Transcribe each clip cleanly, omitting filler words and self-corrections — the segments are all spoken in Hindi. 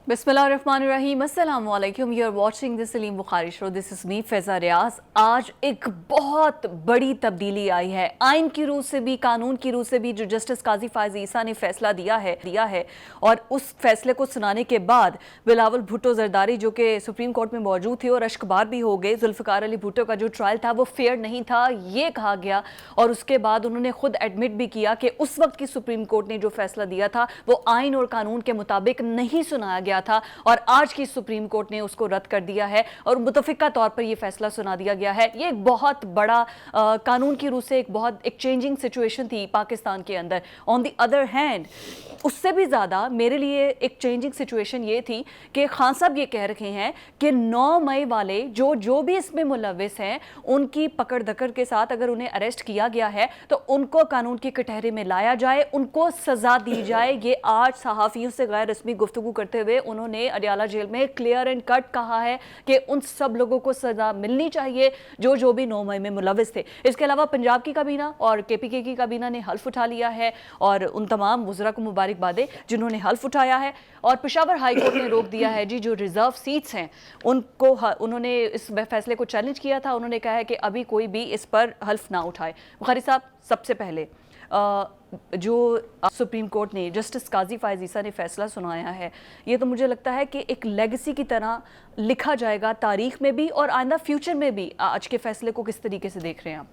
बिस्मिल्लाहिर्रहमानिर्रहीम, अस्सलाम वालेकुम। You are watching this Saleem Bukhari show, this is me Faiza Riaz. आज एक बहुत बड़ी तब्दीली आई है आइन की रूह से भी, कानून की रूह से भी। जो जस्टिस काजी फ़ाइज़ ईसा ने फैसला दिया है और उस फैसले को सुनाने के बाद बिलावल भुट्टो जरदारी जो कि सुप्रीम कोर्ट में मौजूद थे और अश्कबार भी हो गए। जुल्फ़िकार अली भुट्टो का जो ट्रायल था वो फेयर नहीं था, ये कहा गया। और उसके बाद उन्होंने खुद एडमिट भी किया कि उस वक्त की सुप्रीम कोर्ट ने जो फैसला दिया था वो आइन और कानून के मुताबिक नहीं सुनाया गया था और आज की सुप्रीम कोर्ट ने उसको रद्द कर दिया है और मुतफिका तौर पर यह फैसला सुना दिया गया है। ये एक बहुत बड़ा कानून की रूह से एक चेंजिंग सिचुएशन थी पाकिस्तान के अंदर। ऑन द अदर हैंड उससे भी ज़्यादा मेरे लिए एक चेंजिंग सिचुएशन ये थी कि खान साहब ये कह रहे हैं कि 9 मई वाले जो भी इसमें मुलव्विस हैं उनकी पकड़ धकड़ के साथ अगर उन्हें अरेस्ट किया गया है तो उनको कानून की कटहरे में लाया जाए, उनको सज़ा दी जाए। ये आज सहाफ़ियों से गैर रस्मी गुफ्तगू करते हुए उन्होंने अडियाला जेल में क्लियर एंड कट कहा है कि उन सब लोगों को सज़ा मिलनी चाहिए जो भी 9 मई में मुलव्विस थे। इसके अलावा पंजाब की काबीना और KPK की काबीना ने हल्फ उठा लिया है और उन तमाम वज़रा को मुबारकबाद जिन्होंने हल्फ उठाया है। और पेशावर हाई कोर्ट ने रोक दिया है जी, जो रिजर्व सीट्स हैं उनको उन्होंने इस फैसले को चैलेंज किया था। उन्होंने कहा है कि अभी कोई भी इस पर हल्फ ना उठाए। बुखारी साहब, सबसे पहले जो सुप्रीम कोर्ट ने जस्टिस काजी फ़ाइज़ ईसा ने फैसला सुनाया है, ये तो मुझे लगता है कि एक लेगेसी की तरह लिखा जाएगा तारीख में भी और आइंदा फ्यूचर में भी। आज के फैसले को किस तरीके से देख रहे हैं आप?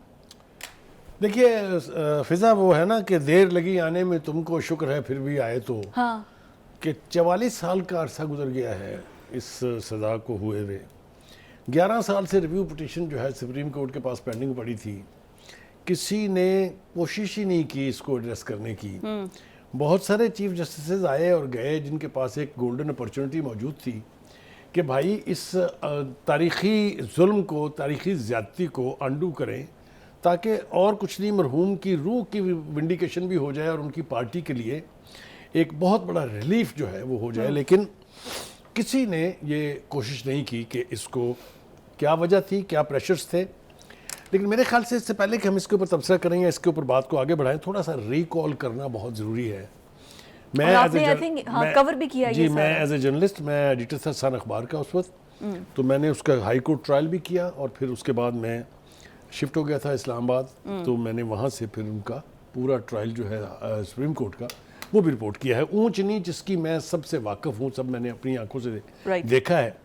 देखिए फिजा, वो है ना कि देर लगी आने में तुमको शुक्र है फिर भी आए तो। हाँ। कि 44 साल का अरसा गुजर गया है इस सज़ा को हुए हुए। 11 साल से रिव्यू पिटीशन जो है सुप्रीम कोर्ट के पास पेंडिंग पड़ी थी। किसी ने कोशिश ही नहीं की इसको एड्रेस करने की। बहुत सारे चीफ जस्टिस आए और गए जिनके पास एक गोल्डन अपॉर्चुनिटी मौजूद थी कि भाई इस तारीख़ी जुल्म को, तारीख़ी ज़्यादती को अंडू करें ताकि और कुछ नहीं, मरहूम की रूह की विंडिकेशन भी हो जाए और उनकी पार्टी के लिए एक बहुत बड़ा रिलीफ जो है वो हो जाए। लेकिन किसी ने ये कोशिश नहीं की कि इसको, क्या वजह थी, क्या प्रेशर्स थे। लेकिन मेरे ख्याल से इससे पहले कि हम इसके ऊपर तबसरा करें या इसके ऊपर बात को आगे बढ़ाएं, थोड़ा सा रिकॉल करना बहुत ज़रूरी है। मैं कवर भी किया जी, मैं एज ए जर्नलिस्ट, मैं एडिटर था सन अखबार का उस वक्त, तो मैंने उसका हाई कोर्ट ट्रायल भी किया और फिर उसके बाद मैं शिफ्ट हो गया था इस्लामाबाद। तो मैंने वहाँ से फिर उनका पूरा ट्रायल जो है सुप्रीम कोर्ट का वो भी रिपोर्ट किया है। ऊंच नीच जिसकी मैं सबसे वाकिफ़ हूँ, सब मैंने अपनी आंखों से देखा है।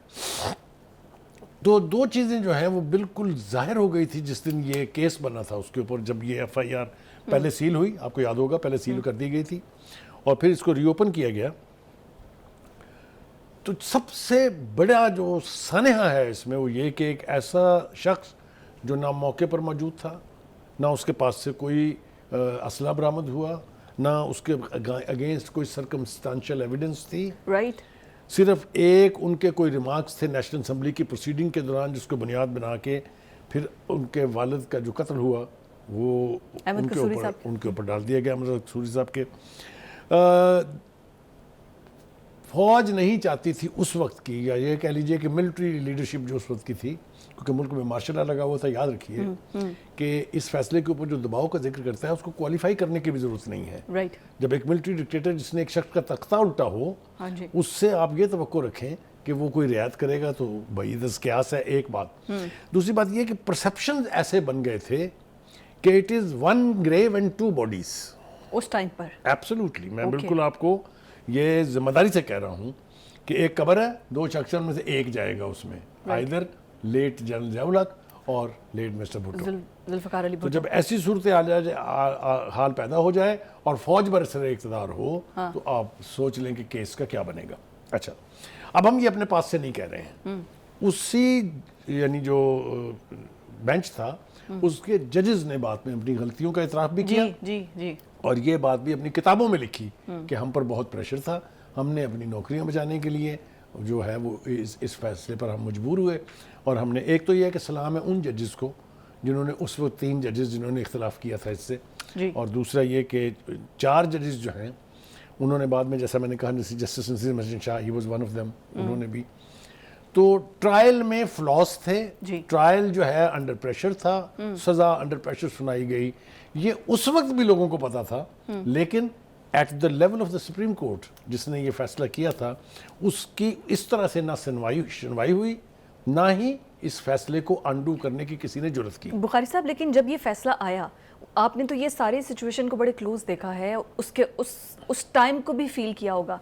तो दो चीज़ें जो हैं वो बिल्कुल जाहिर हो गई थी जिस दिन ये केस बना था उसके ऊपर। जब ये FIR पहले सील हुई, आपको याद होगा, पहले सील कर दी गई थी और फिर इसको रीओपन किया गया। तो सबसे बड़ा जो सनेहा है इसमें वो ये कि एक ऐसा शख्स जो ना मौके पर मौजूद था, ना उसके पास से कोई असला बरामद हुआ, ना उसके अगेंस्ट कोई सर्कमस्टेंशियल एविडेंस थी। राइट। सिर्फ एक उनके कोई रिमार्क्स थे नेशनल असम्बली की प्रोसीडिंग के दौरान जिसको बुनियाद बना के फिर उनके वालिद का जो कत्ल हुआ वो उनके ऊपर डाल दिया गया, अहमद कसूरी साहब के। फौज नहीं चाहती थी उस वक्त की, या ये कह लीजिए कि मिलिट्री लीडरशिप जो उस वक्त की थी, क्योंकि मुल्क में मार्शल लॉ लगा हुआ था। याद रखिए कि इस फैसले के ऊपर जो दबाव का जिक्र करता है उसको क्वालिफाई करने की भी जरूरत नहीं है। राइट। जब एक मिलिट्री डिक्टेटर जिसने एक शख्स का तख्ता उल्टा हो, उससे आप ये तवक्को रखें कि वो कोई रियायत करेगा तो भाई दस क्यास है, एक बात। दूसरी बात ये कि परसेप्शन ऐसे बन गए थे कि it is 1 grave and 2 bodies उस टाइम पर। एब्सोल्युटली, मैं बिल्कुल आपको ये जिम्मेदारी से कह रहा हूँ कि एक कब्र है, 2 शख्सों में से एक जाएगा उसमें, आइदर लेट जनरल ज़िया-उल-हक और लेट मिस्टर भुट्टो। जुल्फ़िकार अली तो जब ऐसी सूरत हाल पैदा हो जाए और फौज बरसरे इक़्तिदार हो, तो आप सोच लें कि केस का क्या बनेगा। अच्छा, अब हम ये अपने पास से नहीं कह रहे हैं, उसी यानी जो बेंच था उसके जजेस ने बाद में अपनी गलतियों का इतराफ़ भी किया। जी। और ये बात भी अपनी किताबों में लिखी कि हम पर बहुत प्रेशर था, हमने अपनी नौकरियां बचाने के लिए जो है वो इस फैसले पर हम मजबूर हुए। और हमने, एक तो यह है कि सलाम है उन जजेस को जिन्होंने उस वक्त 3 जजेस जिन्होंने इख्तिलाफ किया था इससे, और दूसरा ये कि 4 जजेस जो हैं उन्होंने बाद में, जैसा मैंने कहा, जस्टिस नसीर मस्जिद Shah, he was one of them, उन्होंने भी। तो ट्रायल में फ्लॉस थे, ट्रायल जो है अंडर प्रेशर था, सज़ा अंडर प्रेशर सुनाई गई, ये उस वक्त भी लोगों को पता था। लेकिन at the level of the supreme court जिसने ये फैसला किया था, उसकी इस तरह से ना सुनवाई हुई, ना ही इस फैसले को अंडू करने की किसी ने जरूरत की। बुखारी साहब, लेकिन जब ये फैसला आया, आपने तो ये सारी सिचुएशन को बड़े क्लोज देखा है, उसके उस टाइम को भी फील किया होगा।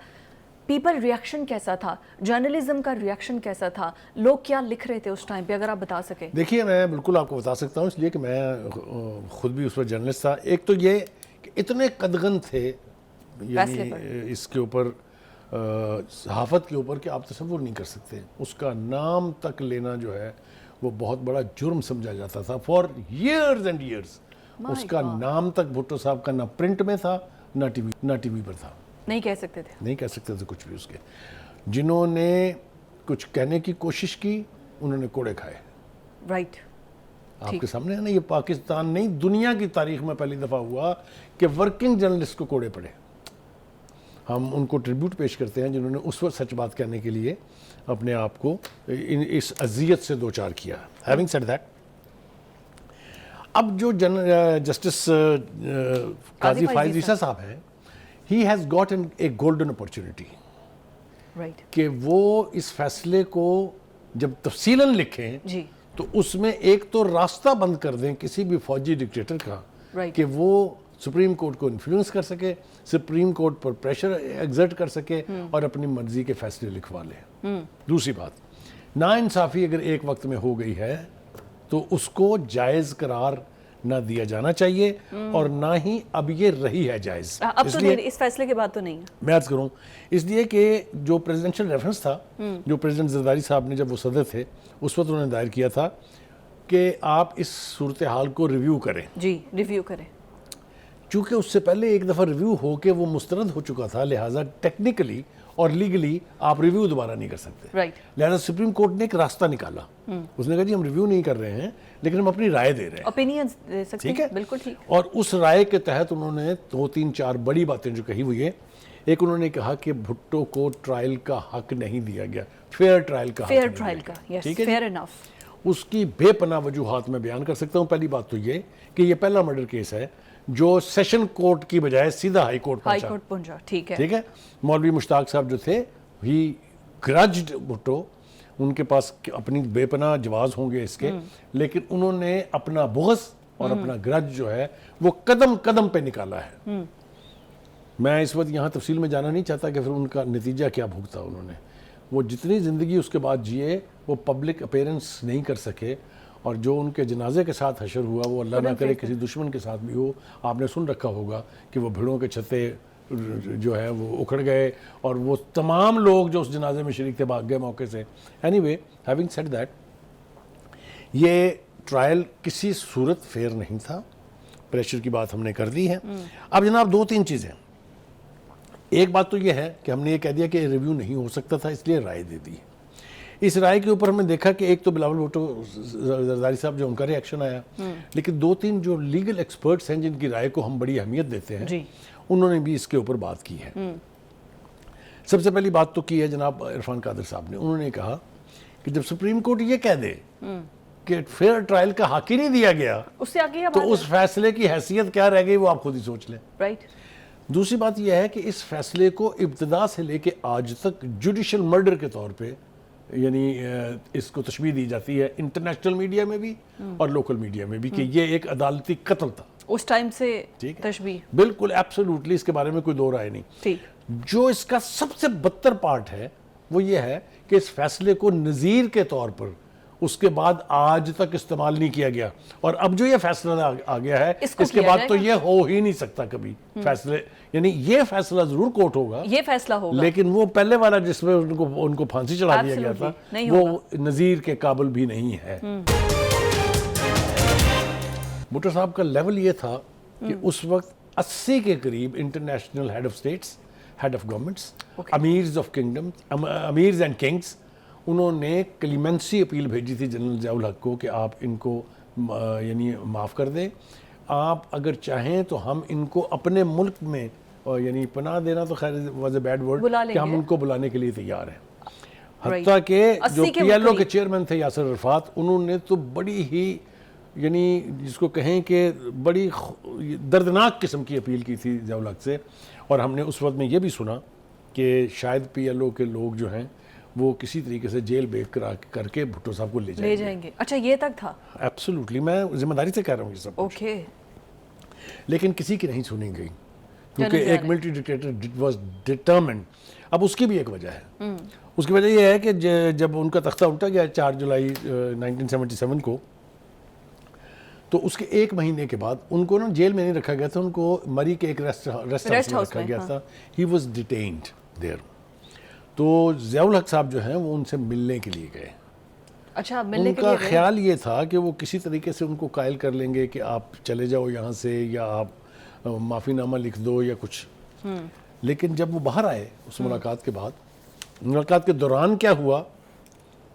पीपल रिएक्शन कैसा था, जर्नलिज्म का रिएक्शन कैसा था, लोग क्या लिख रहे थे उस टाइम पे, अगर आप बता सके। देखिए, मैं बिल्कुल आपको बता सकता हूँ, इसलिए कि मैं खुद भी उस वक्त जर्नलिस्ट था। एक तो ये कि इतने कदगन थे यानी इसके ऊपर, सहाफ़त के ऊपर, कि आप तसव्वुर नहीं कर सकते। उसका नाम तक लेना जो है वो बहुत बड़ा जुर्म समझा जाता था फॉर ईयर्स एंड ईयर्स। उसका नाम तक भुट्टो साहब का ना प्रिंट में था, ना टीवी पर था। नहीं कह सकते थे कुछ भी उसके। जिन्होंने कुछ कहने की कोशिश की, उन्होंने कोड़े खाए। राइट, आपके सामने है ना, ये पाकिस्तान नहीं, दुनिया की तारीख में पहली दफ़ा हुआ कि वर्किंग जर्नलिस्ट को कोड़े पड़े। हम उनको ट्रिब्यूट पेश करते हैं जिन्होंने उस वक्त सच बात कहने के लिए अपने आप को इस अजियत से दो चार किया। हैविंग सेड दैट, अब जो जस्टिस काजी फाइज ईसा साहब हैं, he has got a golden opportunity कि वो इस फैसले को जब तफसीलन लिखें जी, तो उसमें एक तो रास्ता बंद कर दें किसी भी फौजी डिक्टेटर का कि वो सुप्रीम कोर्ट को इन्फ्लुएंस कर सके, सुप्रीम कोर्ट पर प्रेशर एग्जर्ट कर सके और अपनी मर्जी के फैसले लिखवा ले। दूसरी बात, नाइंसाफ़ी अगर एक वक्त में हो गई है तो उसको जायज़ करार ना दिया जाना चाहिए और ना ही अब ये रही है जायज़। अब तो नहीं, इस फैसले के बाद तो नहीं है। मैं अर्ज़ करूँ इसलिए कि जो प्रेसिडेंशियल रेफरेंस था, जो प्रेसिडेंट जरदारी साहब ने जब वो सदर थे उस वक्त उन्होंने दायर किया था कि आप इस सूरत हाल को रिव्यू करें। जी, रिव्यू करें। चूँकि उससे पहले एक दफ़ा रिव्यू हो के वो मुस्तरद हो चुका था, लिहाजा टेक्निकली और लीगली आप रिव्यू दोबारा नहीं कर सकते। लिहाजा सुप्रीम कोर्ट ने एक रास्ता निकाला। उसने कहा जी हम रिव्यू नहीं कर रहे हैं, लेकिन हम अपनी राय दे रहे हैं, ओपिनियंस दे सकते हैं। ठीक है, बिल्कुल ठीक। और उस राय के तहत उन्होंने 2-3-4 बड़ी बातें जो कही हुई है। एक, उन्होंने कहा कि भुट्टो को ट्रायल का हक नहीं दिया गया, फेयर ट्रायल का, ठीक है, फेयर इनफ। उसकी बेपनाह वजूहात में बयान कर सकता हूँ। पहली बात तो ये कि ये पहला मर्डर केस है जो सेशन कोर्ट की बजाय सीधा हाई कोर्ट पहुंचा। ठीक है। मौलवी मुश्ताक साहब जो थे, ही ग्रज्ड भुट्टो, उनके पास अपनी बेपनाह जवाब होंगे इसके, लेकिन उन्होंने अपना बुग़्ज़ और अपना ग्रज जो है वो कदम कदम पे निकाला है। मैं इस वक्त यहाँ तफसील में जाना नहीं चाहता कि फिर उनका नतीजा क्या भुगता उन्होंने। वो जितनी ज़िंदगी उसके बाद जिए वो पब्लिक अपीयरेंस नहीं कर सके, और जो उनके जनाजे के साथ हशर हुआ वो अल्लाह ना करे किसी दुश्मन के साथ भी हो। आपने सुन रखा होगा कि वो भेड़ों के छत्ते जो है वो उखड़ गए और वो तमाम लोग जो उस जनाजे में शरीक थे भाग गए मौके से। एनीवे, हैविंग सेड दैट, ये ट्रायल किसी सूरत फेयर नहीं था। प्रेशर की बात हमने कर दी है। अब जनाब 2-3 चीज़ें। एक बात तो ये है कि हमने ये कह दिया कि रिव्यू नहीं हो सकता था, इसलिए राय दे दी। इस राय के ऊपर हमने देखा कि एक तो बिलावल भुट्टो जरदारी साहब जो उनका रिएक्शन आया, लेकिन 2-3 जो लीगल एक्सपर्ट्स हैं जिनकी राय को हम बड़ी अहमियत देते हैं, उन्होंने भी इसके ऊपर बात की है। सबसे पहली बात तो की है जनाब इरफान कादर साहब ने। उन्होंने कहा कि जब सुप्रीम कोर्ट ये कह दे कि फेयर ट्रायल का हक ही नहीं दिया गया, उससे आगे तो उस फैसले की हैसियत क्या रह गई वो आप खुद ही सोच लें। राइट। दूसरी बात यह है कि इस फैसले को इब्तिदा से लेके आज तक जुडिशल मर्डर के तौर पे यानी इसको तशबीह दी जाती है इंटरनेशनल मीडिया में भी और लोकल मीडिया में भी कि ये एक अदालती कत्ल था। उस टाइम से तशबीह बिल्कुल एब्सोल्युटली, इसके बारे में कोई दो राय नहीं। ठीक। जो इसका सबसे बदतर पार्ट है वो ये है कि इस फैसले को नज़ीर के तौर पर उसके बाद आज तक इस्तेमाल नहीं किया गया, और अब जो ये फैसला आ गया है इसके बाद तो ये हो ही नहीं सकता कभी फैसले। यानी ये फैसला जरूर कोर्ट होगा, ये फैसला होगा, लेकिन वो पहले वाला जिसमें उनको फांसी चढ़ा दिया गया था वो नज़ीर के काबिल भी नहीं है। भुट्टो साहब का लेवल ये था कि उस वक्त 80 के करीब international head of states, head of governments, amirs of kingdom, amirs and kings, उन्होंने क्लीमेंसी अपील भेजी थी जनरल ज़ियाउल हक को कि आप इनको यानी माफ़ कर दें, आप अगर चाहें तो हम इनको अपने मुल्क में यानी पनाह देना तो खैर वाज अ बैड वर्ड कि हम उनको बुलाने के लिए तैयार हैं। हत्ता के जो PLO के चेयरमैन थे यासिर अरफात, उन्होंने तो बड़ी ही यानी जिसको कहें कि बड़ी दर्दनाक किस्म की अपील की थी ज़ियाउल हक से, और हमने उस वक्त में ये भी सुना कि शायद PLO के लोग जो हैं वो किसी तरीके से जेल बेक करा करके भुट्टो साहब को ले जाएंगे। अच्छा, ये तक था? एब्सोल्युटली, मैं जिम्मेदारी से कह रहा हूँ ये सब कुछ। ओके। लेकिन किसी की नहीं सुनी गई, क्योंकि एक मिलिट्री डिक्टेटर वाज डिटरमिन्ड। अब उसकी भी एक वजह है। उसकी वजह यह है कि जब उनका तख्ता उल्टा गया 4 जुलाई 1977 को, तो उसके 1 महीने के बाद उनको ना जेल में नहीं रखा गया था, उनको मरी के एक रेस्ट हाउस में रखा गया था। He was detained there. तो ज़ियाउल हक साहब जो हैं वो उनसे मिलने के लिए गए। अच्छा, मिलने के उनका लिए ख्याल ये था कि वो किसी तरीके से उनको कायल कर लेंगे कि आप चले जाओ यहाँ से, या आप माफ़ीनामा लिख दो या कुछ। लेकिन जब वो बाहर आए उस मुलाकात के बाद, मुलाकात के दौरान क्या हुआ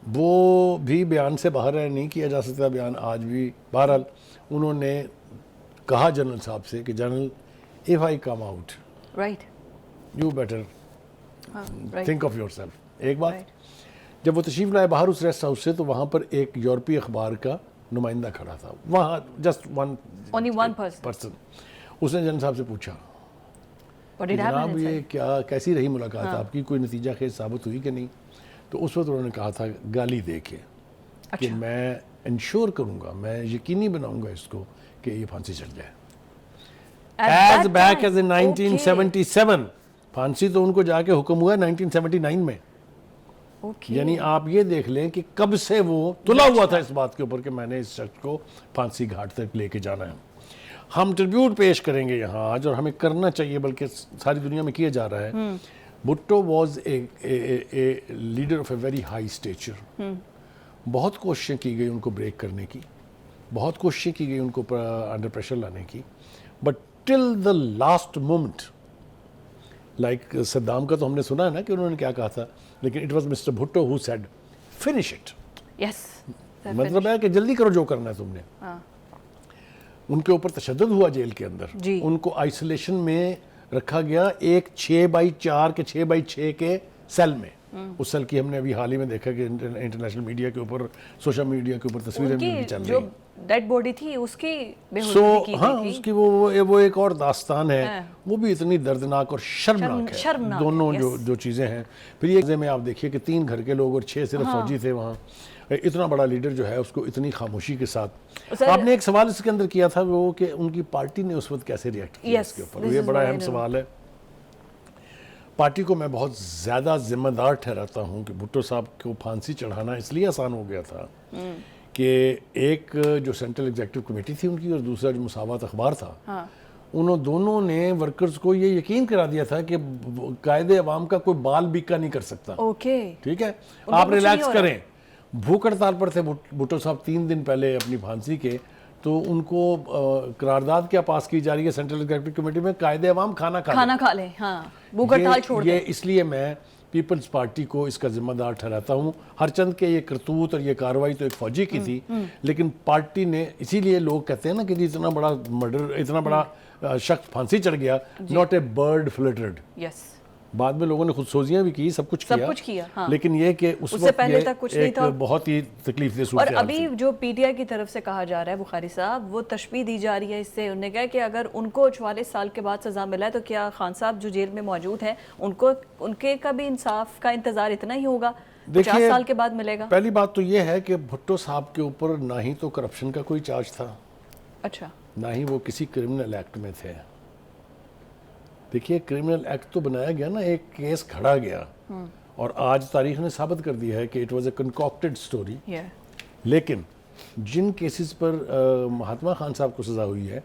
वो भी बयान से बाहर है, नहीं किया जा सकता बयान आज भी। बहरहाल उन्होंने कहा जनरल साहब से कि general, if I come out, right, you better think of yourself. एक बात, Right. जब वो तशरीफ लाए बाहर उस रेस्ट हाउस से, तो वहाँ पर एक यूरोपीय अखबार का नुमाइंदा खड़ा था वहाँ, just Only one person. Person. उसने जनरल साहब से पूछा What कि did happen जनाब ये inside? क्या, कैसी रही मुलाकात आपकी, कोई नतीजा खेज साबित हुई कि नहीं? तो उस वक्त उन्होंने कहा था गाली दे के कि अच्छा। मैं इंश्योर करूँगा, मैं यकीनी बनाऊँगा इसको कि ये फांसी चढ़ जाए। At as that back time? As in Okay. 1977। फांसी तो उनको जाके हुक्म हुआ 1979 में। Okay. यानी आप ये देख लें कि कब से वो तुला हुआ था इस बात के ऊपर कि मैंने इस शख्स को फांसी घाट तक लेके जाना है। हम ट्रिब्यूट पेश करेंगे यहाँ आज, और हमें करना चाहिए, बल्कि सारी दुनिया में किया जा रहा है। Bhutto was a leader of a very high stature. बहुत कोशिशें की गई उनको ब्रेक करने की, बहुत कोशिशें की गई उनको अंडर प्रेशर लाने की, but till the last moment, like Saddam का तो हमने सुना है ना कि उन्होंने क्या कहा था, लेकिन it was mister Bhutto who said finish it. Yes. मतलब है कि जल्दी करो जो करना है तुमने। हाँ। उनके ऊपर तशद्दुद हुआ जेल के अंदर, जी। उनको आइसोलेशन में रखा गया एक 6x4 के 6x6 के सेल में। उस सेल की हमने अभी हाल ही में देखा कि इंटरनेशनल मीडिया के ऊपर, सोशल मीडिया के ऊपर तस्वीरें भी उनकी चल जो रही। डेड बॉडी थी उसकी बेहोशी सो की हाँ, गई थी। उसकी वो एक और दास्तान है। हाँ। वो भी इतनी दर्दनाक और शर्मनाक है। शर्मनाक है, दोनों yes. जो चीज़ें हैं। फिर ये में आप देखिए कि 3 घर के लोग और 6 सिर्फ फौजी थे वहाँ। इतना बड़ा लीडर जो है उसको इतनी खामोशी के साथ। सर, आपने एक सवाल इसके अंदर किया था वो कि उनकी पार्टी ने उस वक्त कैसे रिएक्ट किया Yes, इसके ऊपर, this ये is बड़ा what I अहम know. सवाल है। पार्टी को मैं बहुत ज़्यादा जिम्मेदार ठहराता हूँ कि भुट्टो साहब को फांसी चढ़ाना इसलिए आसान हो गया था कि एक जो सेंट्रल एग्जीक्यूटिव कमेटी थी उनकी, और दूसरा जो मुसावात अखबार था, हाँ। उन्होंने दोनों ने वर्कर्स को ये यकीन करा दिया था कि कायदे अवाम का कोई बाल बीका नहीं कर सकता। ओके। ठीक है, उनको आप कुछ नहीं रिलैक्स हो रहा। करें। भूख हड़ताल पर थे भुट्टो साहब 3 दिन पहले अपनी फांसी के, तो उनको करारदाद क्या पास की जा रही है सेंट्रल एग्जीक्यूटिव कमेटी में, कायदे अवाम खाना खा ले। हाँ, भूख हड़ताल छोड़ ये दे। इसलिए मैं पीपल्स पार्टी को इसका जिम्मेदार ठहराता हूँ। हरचंद के ये करतूत और ये कार्रवाई तो एक फौजी की थी, लेकिन पार्टी ने, इसीलिए लोग कहते हैं ना कि जी इतना बड़ा मर्डर, इतना बड़ा शख्स फांसी चढ़ गया, not a bird fluttered. Yes. बाद में लोगों ने खुदसोजियां भी की, सब कुछ किया, हाँ। लेकिन ये कि उस उससे वक्त पहले ये तक कुछ नहीं एक था। बहुत ही तकलीफ दे और सूरत हाल अभी थी। जो पीटीआई की तरफ से कहा जा रहा है बुखारी साहब, वो तशबीह दी जा रही है इससे। उन्होंने कहा कि अगर उनको 44 साल के बाद सजा मिला है तो क्या खान साहब जो जेल में मौजूद हैं उनको, उनके का भी इंसाफ का इंतजार इतना ही होगा? 50 साल के बाद मिलेगा? पहली बात तो ये है कि भुट्टो साहब के ऊपर ना ही तो करप्शन का कोई चार्ज था, अच्छा। ना ही वो किसी क्रिमिनल एक्ट में थे। देखिए, क्रिमिनल एक्ट तो बनाया गया ना, एक केस खड़ा गया, और आज तारीख ने साबित कर दिया है कि it was a concocted story. लेकिन जिन केसेस पर महात्मा खान साहब को सजा हुई है,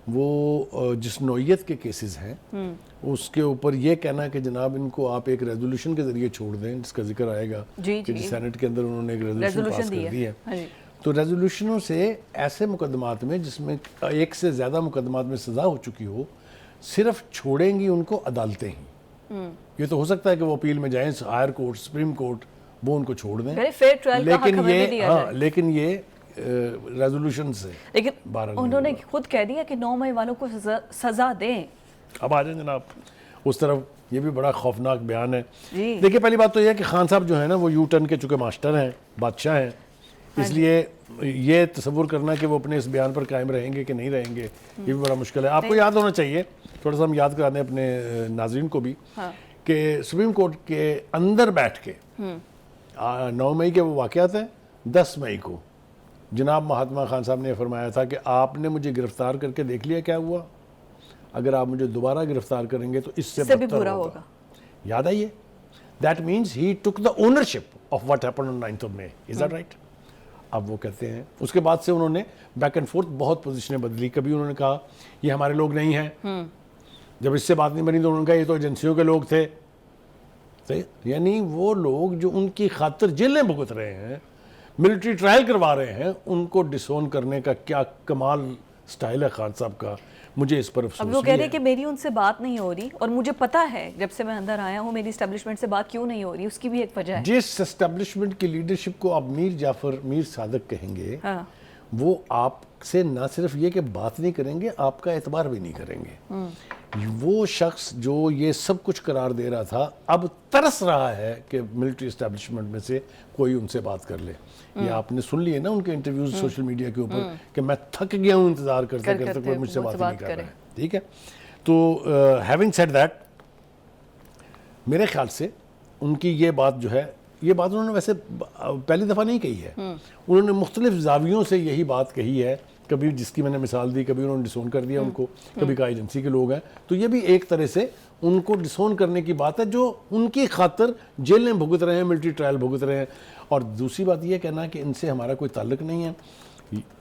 वो जिस नौयत के केसेस हैं, उसके ऊपर ये कहना है कि जनाब इनको आप एक रेजोल्यूशन के जरिए छोड़ दें, जिसका जिक्र आएगा कि सेनेट के अंदर उन्होंने एक रेजोल्यूशन पास कर दी है। हाँ जी। तो रेजोल्यूशनों से ऐसे मुकदमात में जिसमें एक से ज़्यादा मुकदमात में सज़ा हो चुकी हो, सिर्फ छोड़ेंगी उनको अदालतें ही। ये तो हो सकता है कि वो अपील में जाएं, हायर कोर्ट, सुप्रीम कोर्ट, वो उनको छोड़ दें, फेयर ट्रायल का हक हमें भी दिया जाए। लेकिन ये रेजोल्यूशन से। लेकिन उन्होंने खुद कह दिया कि 9 मई वालों को सजा दें। अब आ जाए जनाब उस तरफ, ये भी बड़ा खौफनाक बयान है। जी। देखिए, पहली बात तो यह है कि खान साहब जो है ना, वो यू टर्न के चुके मास्टर हैं, बादशाह हैं। इसलिए ये तसव्वुर करना कि वो अपने इस बयान पर कायम रहेंगे कि नहीं रहेंगे, ये भी बड़ा मुश्किल है। आपको याद होना चाहिए, थोड़ा सा हम याद करा दें अपने नाज़रीन को भी, कि सुप्रीम कोर्ट के अंदर बैठ के 9 मई के वो वाक़यात हैं, 10 मई को जनाब महात्मा खान साहब ने फरमाया था कि आपने मुझे गिरफ्तार करके देख लिया क्या हुआ, अगर आप मुझे दोबारा गिरफ्तार करेंगे तो इससे भी बदतर बुरा होगा। याद आइए, that means he took the ownership of what happened on 9th of May, is that right? अब वो कहते हैं, उसके बाद से उन्होंने बैक एंड फोर्थ बहुत पोजीशनें बदली। कभी उन्होंने कहा ये हमारे लोग नहीं हैं, जब इससे बात नहीं बनी तो उन्होंने कहा ये तो एजेंसियों के लोग थे। यानी वो लोग जो उनकी खातिर जेलें भुगत रहे हैं, मिलिट्री ट्रायल करवा रहे हैं, उनको डिसोन करने का क्या कमाल स्टाइल है खान साहब का। मुझे इस पर अफसोस अब वो कह रहे हैं कि मेरी उनसे बात नहीं हो रही, और मुझे पता है जब से मैं अंदर आया हूँ मेरी एस्टेब्लिशमेंट से बात क्यों नहीं हो रही, उसकी भी एक वजह है। जिस एस्टेब्लिशमेंट की लीडरशिप को आप मीर जाफर, मीर सादक कहेंगे, वो आपसे ना सिर्फ ये कि बात नहीं करेंगे, आपका एतबार भी नहीं करेंगे। वो शख्स जो ये सब कुछ करार दे रहा था, अब तरस रहा है कि मिलिट्री एस्टेब्लिशमेंट में से कोई उनसे बात कर ले। ये आपने सुन लिए ना उनके इंटरव्यूज सोशल मीडिया के ऊपर कि मैं थक गया हूँ इंतजार करते करते, कोई मुझसे बात नहीं कर रहा है। ठीक है, तो हैविंग सेड दैट, मेरे ख्याल से उनकी ये बात जो है, ये बात उन्होंने वैसे पहली दफ़ा नहीं कही है, उन्होंने मुख्तलिफ जावियों से यही बात कही है। कभी जिसकी मैंने मिसाल दी, कभी उन्होंने डिसोन कर दिया उनको, कभी कहा एजेंसी के लोग हैं, तो ये भी एक तरह से उनको डिसोन करने की बात है, जो उनकी खातिर जेलें भुगत रहे हैं, मिलिट्री ट्रायल भुगत रहे हैं। और दूसरी बात ये कहना कि इनसे हमारा कोई ताल्लुक नहीं है,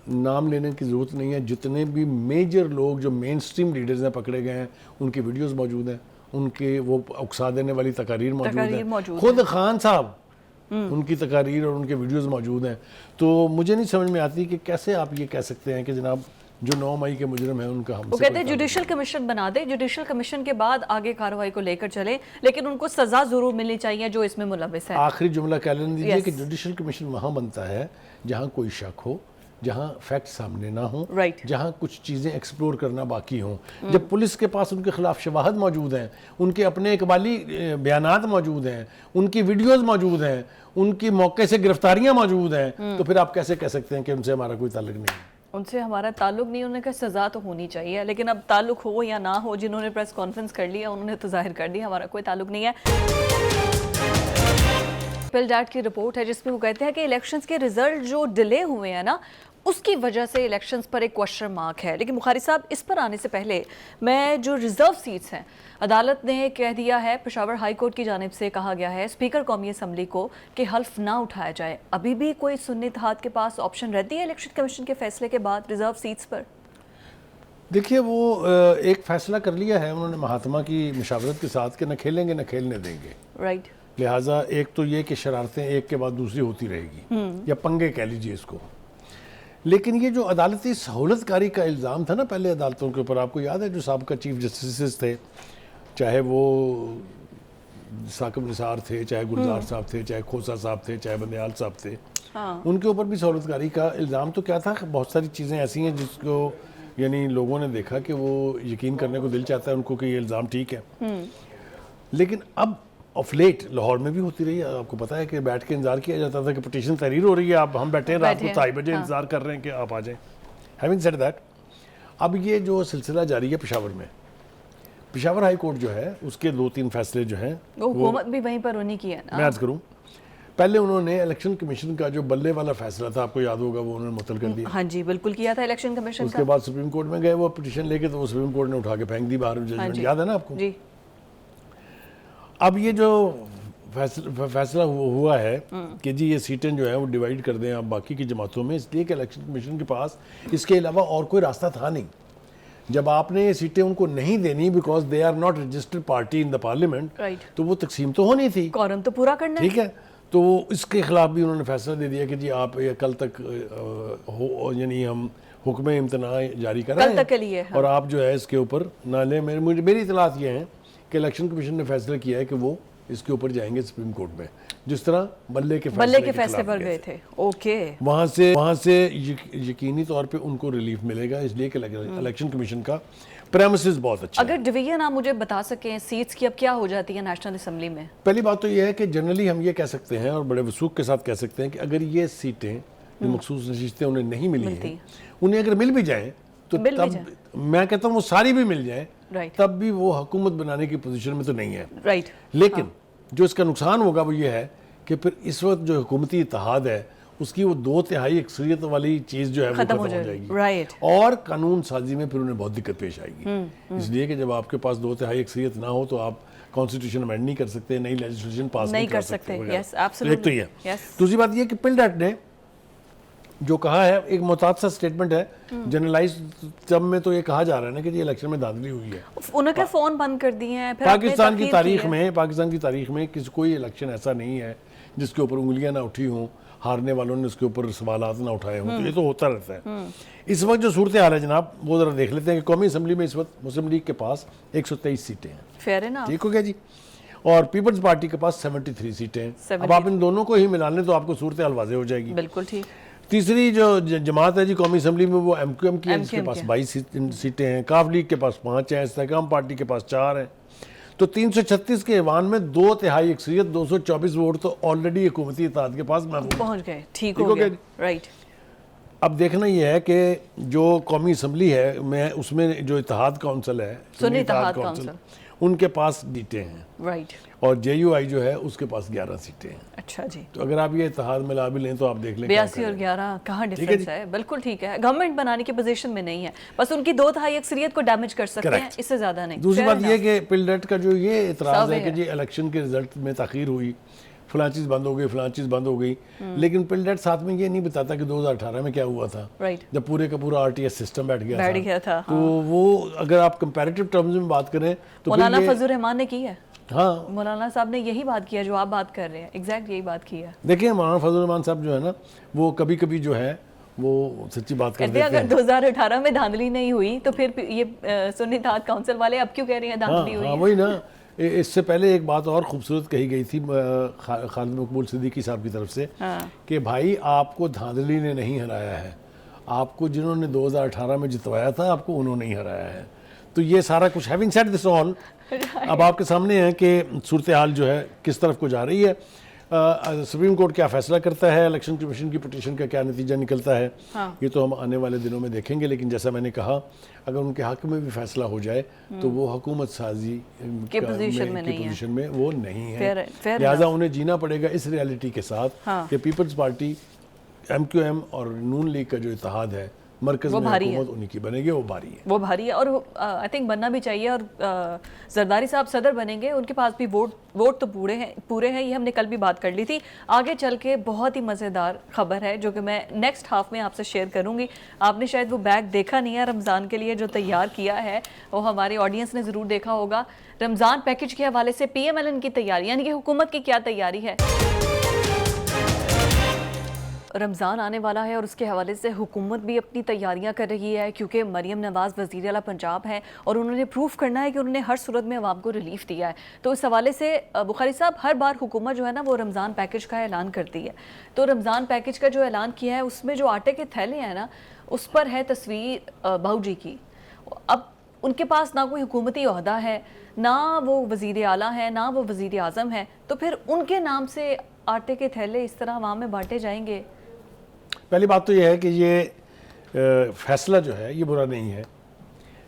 नाम लेने की ज़रूरत नहीं है। जितने भी मेजर लोग जो मेन स्ट्रीम लीडर्स हैं पकड़े गए हैं, उनकी वीडियोज़ मौजूद हैं, उनके वो उकसा देने वाली तकारीर मौजूद है, खुद खान साहब उनकी तकारीर और उनके वीडियोस मौजूद हैं। तो मुझे नहीं समझ में आती कि कैसे आप ये कह सकते हैं कि जनाब जो 9 मई के मुजरिम हैं उनका हमसे, वो कहते हैं जुडिशल कमीशन बना दे, जुडिशल कमीशन के बाद आगे कार्रवाई को लेकर चले, लेकिन उनको सजा जरूर मिलनी चाहिए जो इसमें मुलविस है। आखिरी जुमला कह लेने दीजिए कि जुडिशल कमीशन वहाँ बनता है जहाँ कोई शक हो, जहाँ फैक्ट सामने ना हो, जहाँ कुछ चीज़ें एक्सप्लोर करना बाकी हों। जब पुलिस के पास उनके खिलाफ शवाहद मौजूद हैं, उनके अपने इकबाली बयानात मौजूद हैं, उनकी वीडियोज़ मौजूद हैं, उनकी मौके से गिरफ्तारियाँ मौजूद हैं, तो फिर आप कैसे कह सकते हैं कि उनसे हमारा कोई ताल्लुक नहीं है? उनसे हमारा ताल्लुक नहीं, उन्होंने कहा सज़ा तो होनी चाहिए, लेकिन अब ताल्लुक हो या ना हो, जिन्होंने प्रेस कॉन्फ्रेंस कर लिया उन्होंने तो जाहिर कर दिया हमारा कोई ताल्लुक नहीं है। पिलडैट की रिपोर्ट है जिसमें वो कहते हैं कि इलेक्शंस के रिजल्ट जो डिले हुए हैं ना, उसकी वजह से इलेक्शंस पर एक क्वेश्चन मार्क है। लेकिन बुखारी साहब, इस पर आने से पहले मैं जो रिजर्व सीट्स हैं, अदालत ने कह दिया है, पेशावर हाई कोर्ट की जानिब से कहा गया है स्पीकर कौमी असम्बली को कि हल्फ ना उठाया जाए। अभी भी कोई सुन्नी इत्तेहाद के पास ऑप्शन रहती है इलेक्शन कमीशन के फैसले के बाद रिजर्व सीट्स पर? देखिए, वो एक फैसला कर लिया है उन्होंने महात्मा की मशावरत के साथ कि न खेलेंगे न खेलने देंगे। राइट। लिहाजा एक तो ये कि शरारतें एक के बाद दूसरी होती रहेगी, या पंगे कह लीजिए इसको। लेकिन ये जो अदालती सहूलतकारी का इल्ज़ाम था ना पहले अदालतों के ऊपर, आपको याद है जो साबिक़ा चीफ जस्टिस थे, चाहे वो साकिब निसार थे, चाहे गुलजार साहब थे, चाहे खोसा साहब थे, चाहे बंदयाल साहब थे, उनके ऊपर भी सहूलतकारी का इल्ज़ाम तो क्या था, बहुत सारी चीज़ें ऐसी हैं जिसको यानी लोगों ने देखा कि वो यकीन करने को दिल चाहता है उनको कि ये इल्ज़ाम ठीक है। लेकिन अब ऑफ लेट लाहौर में भी होती रही है, आपको पता है कि बैठ के इंतजार किया जाता था कि पिटीशन तहरीर हो रही है, आप हम बैठे हैं रात को 2:30 बजे इंतजार कर रहे हैं कि आप आ जाएं। हैविंग सेड दैट, अब ये जो सिलसिला जारी है पेशावर में, पेशावर हाई कोर्ट जो है उसके 2-3 फैसले जो हैं वो हुकूमत भी वहीं पर होनी की है ना। मैं अर्ज करूँ, पहले उन्होंने इलेक्शन कमीशन का जो बल्ले वाला फैसला था, आपको याद होगा, वो उन्होंने मुअत्तल कर दिया। हाँ जी, बिल्कुल किया था इलेक्शन कमीशन। उसके बाद सुप्रीम कोर्ट में गए वो पिटीशन लेके, तो सुप्रीम कोर्ट ने उठा के फेंक दी बाहर, जजमेंट याद है ना आपको जी। अब ये जो फैसला हुआ है कि जी ये सीटें जो है वो डिवाइड कर दें आप बाकी की जमातों में, इसलिए कि इलेक्शन कमीशन के पास इसके अलावा और कोई रास्ता था नहीं। जब आपने ये सीटें उनको नहीं देनी because they are not registered party in the parliament, तो वो तकसीम तो होनी थी, कॉरम तो पूरा करना, ठीक है। तो इसके खिलाफ भी उन्होंने फैसला दे दिया कि जी आप ये कल तक हो, यानी हम हुक्म इम्तना जारी कर रहे हैं के लिए, और आप जो है इसके ऊपर ना लें। मेरी इतलात ये है कि इलेक्शन कमीशन ने फैसला किया है कि वो इसके ऊपर जाएंगे सुप्रीम कोर्ट में, जिस तरह बल्ले के फैसले पर गए थे। ओके, वहाँ से यकीनी तौर पे उनको रिलीफ मिलेगा, इसलिए कि इलेक्शन कमीशन का प्रेमिसेस बहुत अच्छा। अगर डिवीजन आप मुझे बता सकें सीट्स की अब क्या हो जाती है नेशनल असेंबली में? पहली बात तो ये है कि जनरली हम ये कह सकते हैं और बड़े वसूख के साथ कह सकते हैं कि अगर ये सीटें जो मखसूस नशिस्तें उन्हें नहीं मिली हैं, उन्हें अगर मिल भी जाए तो तब मैं कहता हूँ वो सारी भी मिल जाए, तब भी वो हुकूमत बनाने की पोजीशन में तो नहीं है। लेकिन जो इसका नुकसान होगा वो ये है कि फिर इस वक्त जो हुकूमती इत्तेहाद है उसकी वो 2/3 अक्सरियत वाली चीज़ जो है वो खत्म हो जाएगी, और कानून साजी में फिर उन्हें बहुत दिक्कत पेश आएगी। इसलिए कि जब आपके पास 2/3 अक्सरियत ना हो तो आप कॉन्स्टिट्यूशन अमेंड नहीं कर सकते, नई लेजिस्लेशन पास नहीं कर सकते। एक तो ये, दूसरी बात ये कि पिल्ड एक्ट ने जो कहा है, एक मुताद सा स्टेटमेंट है, जनरलाइज जब में तो ये कहा जा रहा है ना कि ये इलेक्शन में धांधली हुई है, उन्होंने फोन बंद कर दिए हैं। पाकिस्तान की तारीख में किसी कोई इलेक्शन ऐसा नहीं है जिसके ऊपर उंगलियां ना उठी हों, हारने वालों ने उसके ऊपर सवालात ना उठाए हों, तो ये तो होता रहता है। इस वक्त जो सूरत हाल है जनाब, वो जरा देख लेते हैं कि कौमी असम्बली में इस वक्त मुस्लिम लीग के पास 123 सीटें हैं, फेयर है ना, ठीक हो गया जी, और पीपल्स पार्टी के पास 73 सीटें हैं। अब आप इन दोनों को ही मिला लें तो आपको सूरत हाल वाज़ेह हो जाएगी। बिल्कुल ठीक। तीसरी जो जमात है जी कौमी असम्बली में, वो MQM की है, जिसके पास 22 सीटें हैं, काफ लीग के पास 5 हैं, इस्तेकाम पार्टी के पास 4 हैं। तो 336 के ऐवान में 2/3 अक्सरियत, 224 वोट तो ऑलरेडी हुकूमती इत्तेहाद के पास पहुंच गए। ठीक हो गया, राइट। अब देखना यह है कि जो कौमी असम्बली है मैं उसमें जो इत्तेहाद काउंसिल है, सुन्नी इत्तेहाद काउंसिल, उनके पास सीटें हैं, राइट, और JUI जो है उसके पास 11 सीटें हैं। अच्छा जी, तो अगर आप ये इत्तेहाद मिला भी लें तो आप देख लें 82 और 11 कहाँ डिफरेंस है। बिल्कुल ठीक है, गवर्नमेंट बनाने की पोजीशन में नहीं है, बस उनकी 2/3 अक्सरियत को डैमेज कर सकते हैं, इससे ज्यादा नहीं। दूसरी बात ये कि पिल्डेट का जो ये इतराज है कि जी इलेक्शन के रिजल्ट में ताखीर हुई, फलां चीज़ बंद हो गई, फलां चीज़ बंद हो गई, लेकिन पिल्डेट साथ में ये नहीं बताता कि 2018 में क्या हुआ था, जब पूरे का पूरा RTS सिस्टम बैठ गया था। तो वो अगर आप कंपैरेटिव टर्म्स में बात करें तो मौलाना फजल रहमान ने की है, हाँ, मौलाना साहब ने यही बात किया जो आप बात कर रहे हैं, एग्जैक्ट यही बात की है। देखिए मौलाना फजल रहमान साहब जो है ना, वो कभी कभी जो है वो सच्ची बात कर देते हैं। अगर 2018 में धांधली नहीं हुई तो फिर ये सुन्नी इत्तेहाद काउंसिल वाले अब क्यों कह रहे हैं धांधली हुई है? वही ना, इससे पहले एक बात और खूबसूरत कही गई थी खालिद मकबूल सिद्दीकी साहब की तरफ से, कि भाई आपको धांधली ने नहीं हराया है, आपको जिन्होंने 2018 में जितवाया था आपको उन्होंने ही हराया है। तो ये सारा कुछ, हैविंग सेड दिस ऑल, अब आपके सामने है कि सूरत हाल जो है किस तरफ को जा रही है। सुप्रीम कोर्ट क्या फैसला करता है, इलेक्शन कमीशन की पिटीशन का क्या नतीजा निकलता है, ये तो हम आने वाले दिनों में देखेंगे। लेकिन जैसा मैंने कहा, अगर उनके हक में भी फैसला हो जाए तो वो हुकूमत साजी के पोजीशन में वो नहीं है, लिहाजा उन्हें जीना पड़ेगा इस रियलिटी के साथ कि पीपल्स पार्टी, MQM और नून लीग का जो इत्तेहाद है मरकज़ में हुकूमत उन्हीं की बनेगी, वो भारी है, और आई थिंक बनना भी चाहिए। और जरदारी साहब सदर बनेंगे, उनके पास भी वोट तो पूरे हैं, ये हमने कल भी बात कर ली थी। आगे चल के बहुत ही मज़ेदार खबर है जो कि मैं नेक्स्ट हाफ में आपसे शेयर करूंगी। आपने शायद वो बैग देखा नहीं है रमज़ान के लिए जो तैयार किया है, वो हमारे ऑडियंस ने ज़रूर देखा होगा। रमज़ान पैकेज के हवाले से PMLN की तैयारी, यानी कि हुकूमत की क्या तैयारी है। रमज़ान आने वाला है और उसके हवाले से हुकूमत भी अपनी तैयारियां कर रही है, क्योंकि मरियम नवाज़ वज़ीर आला पंजाब हैं और उन्होंने प्रूफ करना है कि उन्होंने हर सूरत में अवाम को रिलीफ दिया है। तो इस हवाले से बुखारी साहब, हर बार हुकूमत जो है ना वो रमज़ान पैकेज का ऐलान करती है, तो रमज़ान पैकेज का जो ऐलान किया है उसमें जो आटे के थैले हैं ना, उस पर है तस्वीर बहू जी की। अब उनके पास ना कोई हुकूमती ओहदा है, ना वो वज़ीर आला है, ना वो वज़ीर आज़म है, तो फिर उनके नाम से आटे के थैले इस तरह अवाम में बांटे जाएंगे। पहली बात तो यह है कि ये फैसला जो है ये बुरा नहीं है,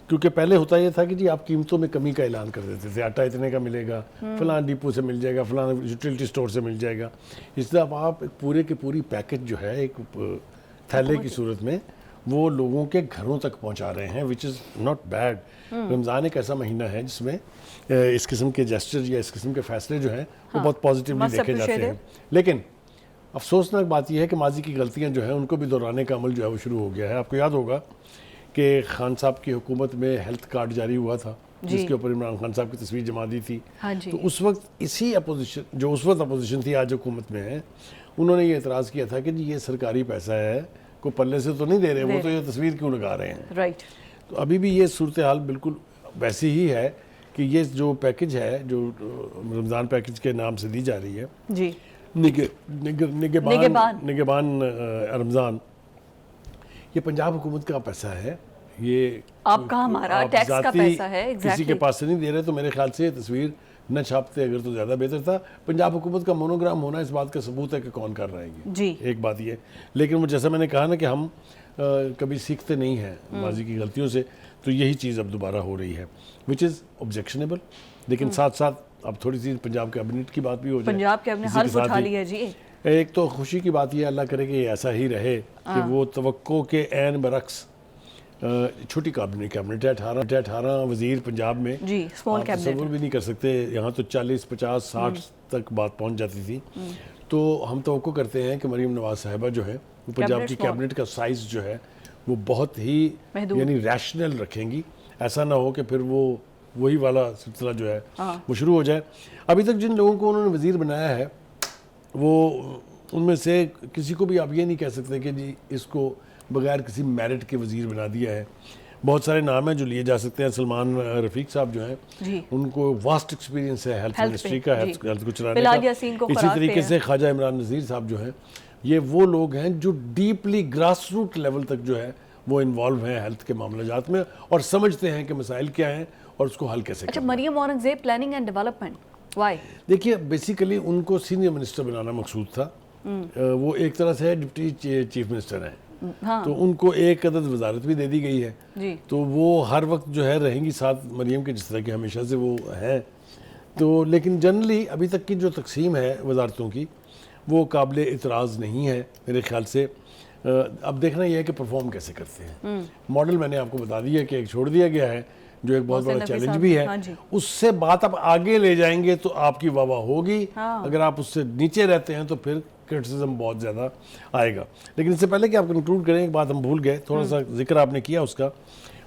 क्योंकि पहले होता ये था कि जी आप कीमतों में कमी का ऐलान कर देते थे, आटा इतने का मिलेगा, फलां डिपो से मिल जाएगा, फलां यूटिलिटी स्टोर से मिल जाएगा। इसलिए अब आप पूरे की पूरी पैकेज जो है एक थैले की सूरत में वो लोगों के घरों तक पहुंचा रहे हैं, which is not bad. Ramzan एक ऐसा महीना है जिसमें इस किस्म के जेस्चर या इस किस्म के फैसले जो हैं वो बहुत पॉजिटिवली देखे जाते हैं। लेकिन अफसोसनाक बात यह है कि माजी की गलतियां जो है उनको भी दोहराने का अमल जो है वो शुरू हो गया है। आपको याद होगा कि खान साहब की हुकूमत में हेल्थ कार्ड जारी हुआ था, जिसके ऊपर इमरान खान साहब की तस्वीर जमा दी थी। तो उस वक्त इसी अपोजिशन, जो उस वक्त अपोजिशन थी आज हुकूमत में है, उन्होंने ये एतराज़ किया था कि जी ये सरकारी पैसा है, कोई पल्ले से तो नहीं दे रहे, वो तो ये तस्वीर क्यों लगा रहे हैं। राइट। तो अभी भी ये सूरत हाल बिल्कुल वैसी ही है कि ये जो पैकेज है, जो रमज़ान पैकेज के नाम से दी जा रही है जी, निगेबान रमज़ान, ये पंजाब हुकूमत का पैसा है, ये आपका हमारा आप टैक्स का जाती पैसा है, किसी एग्जैक्टली के पास से नहीं दे रहे, तो मेरे ख्याल से ये तस्वीर न छापते अगर तो ज़्यादा बेहतर था। पंजाब हुकूमत का मोनोग्राम होना इस बात का सबूत है कि कौन कर रहा है ये। जी। एक बात ये, लेकिन वो जैसा मैंने कहा ना कि हम कभी सीखते नहीं हैं माजी की गलतियों से, तो यही चीज़ अब दोबारा हो रही है, विच इज़ ऑब्जेक्शनेबल। लेकिन साथ साथ अब थोड़ी सी पंजाब कैबिनेट की बात भी हो जाए। पंजाब कैबिनेट इसी के हल्फ साथ उठा ही ली है जी। एक तो खुशी की बात यह, अल्लाह करे कि ऐसा ही रहे कि वो तवक्को के ऐन बरक्स छोटी कैबिनेट है। 18 वजीर पंजाब में, जी, स्मॉल आप कैबिनेट तसव्वुर भी नहीं कर सकते। यहाँ तो 40, 50, 60 तक बात पहुँच जाती थी। तो हम तवक्को करते हैं कि मरीम नवाज साहिबा जो है वो पंजाब की small। कैबिनेट का साइज जो है वो बहुत ही महदूद। यानी रैशनल रखेंगी। ऐसा ना हो कि फिर वो वही वाला सिलसिला जो है वो शुरू हो जाए। अभी तक जिन लोगों को उन्होंने वजीर बनाया है वो उनमें से किसी को भी आप ये नहीं कह सकते कि जी इसको बगैर किसी मेरिट के वजीर बना दिया है। बहुत सारे नाम हैं जो लिए जा सकते हैं। सलमान रफ़ीक साहब जो हैं जी। उनको वास्ट एक्सपीरियंस है हेल्थ मिनिस्ट्री का, हेल्थ को चलाने बिलाल यासीन को का। इसी खुराक तरीके पे से ख्वाजा इमरान नज़ीर साहब जो हैं, ये वो लोग हैं जो डीपली ग्रास रूट लेवल तक जो है वो इन्वॉल्व हैं हेल्थ के मामलात में और समझते हैं कि मसाइल क्या हैं और उसको हल कैसे अच्छा, करना है। Maryam Aurangzeb planning and development, why? देखिए, बेसिकली उनको सीनियर मिनिस्टर बनाना मकसूद था। वो एक तरह से डिप्टी चीफ मिनिस्टर हैं। हाँ। तो उनको एक अदद वजारत भी दे दी गई है। जी। तो वो हर वक्त जो है रहेंगी साथ मरियम के, जिस तरह की हमेशा से वो है। तो लेकिन जनरली अभी तक की जो तकसीम है वजारतों की वो काबिल इतराज़ नहीं है मेरे ख्याल से। अब देखना यह है कि परफॉर्म कैसे करते हैं। मॉडल मैंने आपको बता दिया कि एक छोड़ दिया गया है जो एक बहुत बड़ा चैलेंज भी है। हाँ जी। उससे बात आप आगे ले जाएंगे तो आपकी वाह होगी। हाँ। अगर आप उससे नीचे रहते हैं तो फिर क्रिटिसिज्म बहुत ज़्यादा आएगा। लेकिन इससे पहले कि आप कंक्लूड करें, एक बात हम भूल गए, थोड़ा सा जिक्र आपने किया उसका,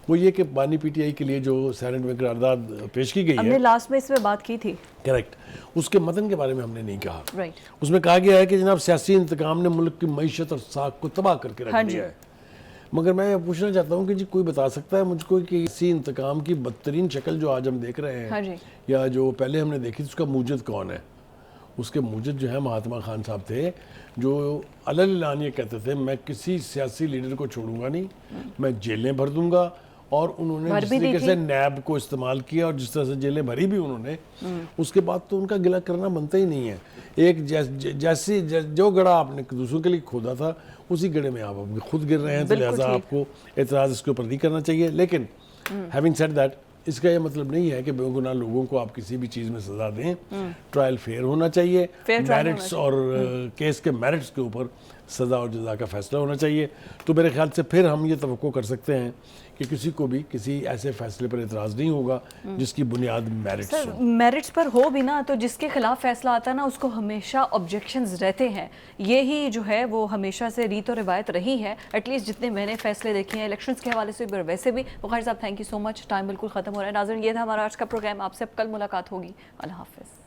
वो ये कि बानी पीटीआई के लिए जो सेनेट में करारदाद पेश की गई हमने है, लास्ट में इसमें बात की थी। करेक्ट, उसके मतन के बारे में हमने नहीं कहा। राइट। उसमें कहा गया है कि जनाब सियासी इंतकाम ने मुल्क की मईशत और साख को तबाह करके रख हाँ जी। दिया है। मगर मैं पूछना चाहता हूँ कि जी कोई बता सकता है मुझको कि इसी इंतकाम की बदतरीन शक्ल जो आज हम देख रहे हैं, हाँ जी। या जो पहले हमने देखी थी, उसका मूजद कौन है? उसके मूजद जो है महात्मा खान साहब थे, जो अलग ये कहते थे मैं किसी सियासी लीडर को छोड़ूंगा नहीं, मैं जेलें भर दूंगा। और उन्होंने जिस तरीके से नैब को इस्तेमाल किया और जिस तरह से जेलें भरी भी उन्होंने, उसके बाद तो उनका गिला करना बनता ही नहीं है। एक जैसी जो गड़ा आपने दूसरों के लिए खोदा था उसी गड़े में आप अभी खुद गिर रहे हैं। तो लिहाजा आपको एतराज़ इसके ऊपर नहीं करना चाहिए। लेकिन हैविंग सेड दैट, इसका यह मतलब नहीं है कि बेगुनाह लोगों को आप किसी भी चीज़ में सजा दें। ट्रायल फेयर होना चाहिए, मेरिट्स और केस के मेरिट्स के ऊपर सज़ा और जज़ा का फैसला होना चाहिए। तो मेरे ख्याल से फिर हम ये तवक्को कर सकते हैं कि किसी को भी किसी ऐसे फैसले पर एतराज़ नहीं होगा जिसकी बुनियाद मेरिट्स हो। मेरिट्स पर हो भी ना, तो जिसके खिलाफ फैसला आता है ना उसको हमेशा ऑब्जेक्शंस रहते हैं। यही जो है वो हमेशा से रीत और रिवायत रही है, एटलीस्ट जितने मैंने फैसले देखे हैं इलेक्शंस के हवाले से भी और वैसे भी। बुखारी साहब, thank you so much, time बिल्कुल ख़त्म हो रहा है। नाज़रीन, ये था हमारा आज का प्रोग्राम। आपसे अब कल मुलाकात होगी। अल्लाह हाफ़िज़।